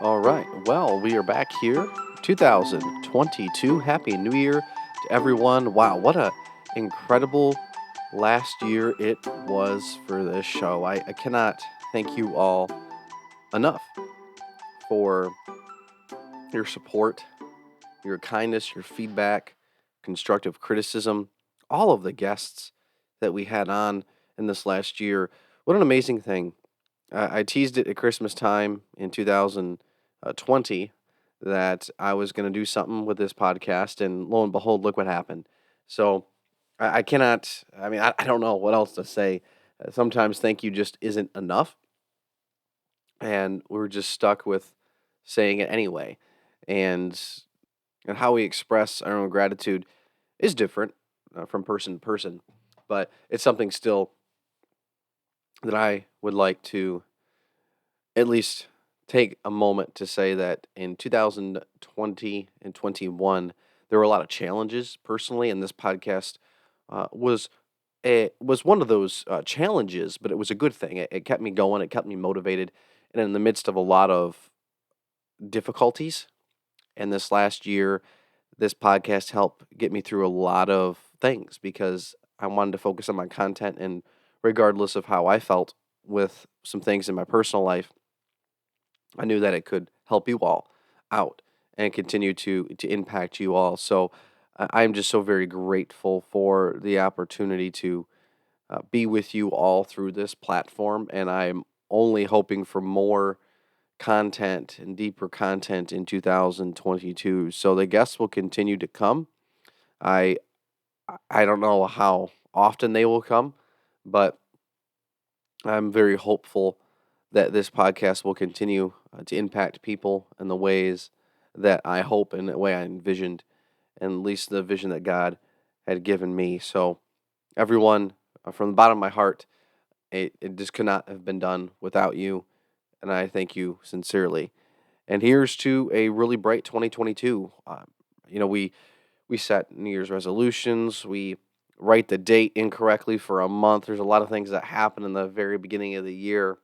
All right. Well, we are back here, 2022. Happy New Year to everyone. Wow, what a incredible last year it was for this show. I cannot thank you all enough for your support, your kindness, your feedback, constructive criticism, all of the guests that we had on in this last year. What an amazing thing. I teased it at Christmas time in 2020 that I was going to do something with this podcast, and lo and behold, look what happened. So I cannot, I don't know what else to say. Sometimes thank you just isn't enough, and we're just stuck with saying it anyway. And and how we express our own gratitude is different from person to person, but it's something still that I would like to at least take a moment to say that in 2020 and 21, there were a lot of challenges personally, and this podcast was one of those challenges, but it was a good thing. It kept me going, it kept me motivated, and in the midst of a lot of difficulties, and this last year, this podcast helped get me through a lot of things because I wanted to focus on my content, and regardless of how I felt with some things in my personal life, I knew that it could help you all out and continue to impact you all. So I'm just so very grateful for the opportunity to be with you all through this platform, and I'm only hoping for more content and deeper content in 2022. So the guests will continue to come. I I don't know how often they will come, but I'm very hopeful that this podcast will continue to impact people in the ways that I hope and the way I envisioned, and at least the vision that God had given me. So, everyone, from the bottom of my heart, it just could not have been done without you, and I thank you sincerely. And here's to a really bright 2022. We set New Year's resolutions. We write the date incorrectly for a month. There's a lot of things that happen in the very beginning of the year,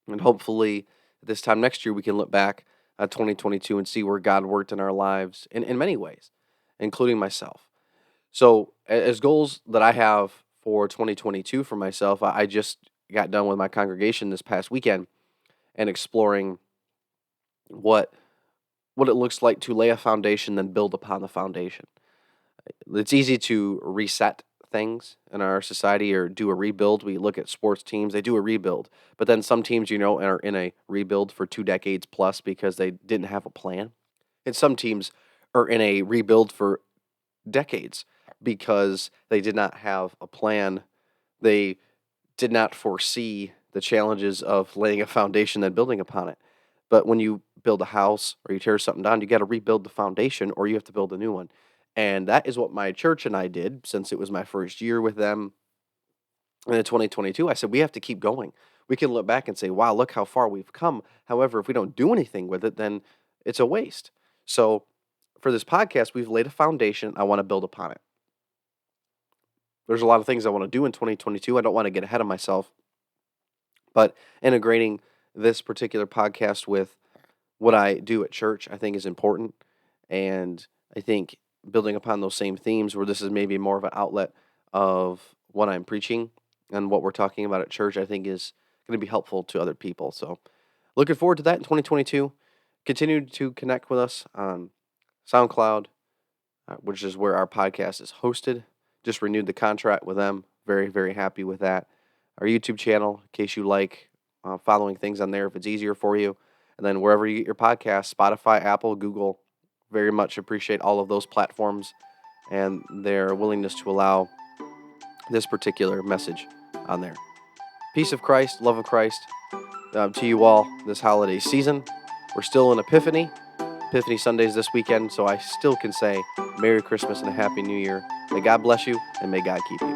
and hopefully this time next year we can look back at 2022 and see where God worked in our lives in many ways, including myself. So, as goals that I have for 2022 for myself, I just got done with my congregation this past weekend and exploring what what it looks like to lay a foundation, then build upon the foundation. It's easy to reset things in our society or do a rebuild. We look at sports teams, they do a rebuild. But then some teams, are in a rebuild for 2 decades plus because they didn't have a plan. And some teams are in a rebuild for decades because they did not have a plan. They did not foresee the challenges of laying a foundation then building upon it. But when you build a house or you tear something down, you got to rebuild the foundation or you have to build a new one. And that is what my church and I did since it was my first year with them in 2022. I said, we have to keep going. We can look back and say, wow, look how far we've come. However, if we don't do anything with it, then it's a waste. So for this podcast, we've laid a foundation. I want to build upon it. There's a lot of things I want to do in 2022. I don't want to get ahead of myself, but integrating this particular podcast with what I do at church, I think is important. And I think building upon those same themes where this is maybe more of an outlet of what I'm preaching and what we're talking about at church, I think is going to be helpful to other people. So looking forward to that in 2022. Continue to connect with us on SoundCloud, which is where our podcast is hosted. Just renewed the contract with them. Very, very happy with that. Our YouTube channel, in case you like following things on there, if it's easier for you. And then wherever you get your podcast, Spotify, Apple, Google, very much appreciate all of those platforms and their willingness to allow this particular message on there. Peace of Christ, love of Christ to you all this holiday season. We're still in Epiphany. Epiphany Sunday's this weekend, so I still can say Merry Christmas and a Happy New Year. May God bless you and may God keep you.